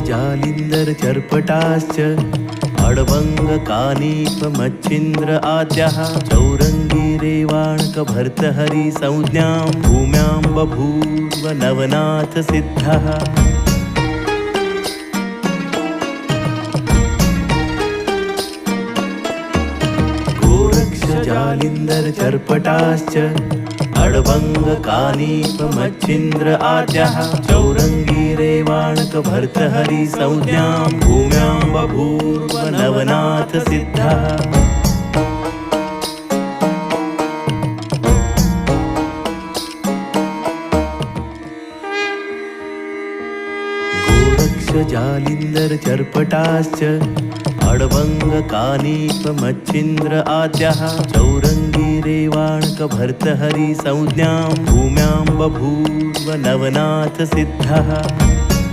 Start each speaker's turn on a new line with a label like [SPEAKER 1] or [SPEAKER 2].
[SPEAKER 1] जालिंदर चर्पटाश्च अडवंग कानीप मच्छिंद्र आद्याः चौरंगी रेवाणक भर्तहरि संज्ञां भूम्यां बभूव नवनाथ सिद्धः। गोरक्ष जालिंदर चर्पटाश्च अडवंग कानीप मच्छिंद्र आद्याः चौरंगी रेवाणक भर्तहरि संज्ञां भूम्यां बभूव नवनाथ सिद्धः। गोरक्ष जालिंदर चर्पटाश्च अडवंग कानीप मच्छिंद्र आद्याः चौरंगी रेवाणक भर्तहरि संज्ञां भूम्यां बभूव नवनाथ सिद्धः।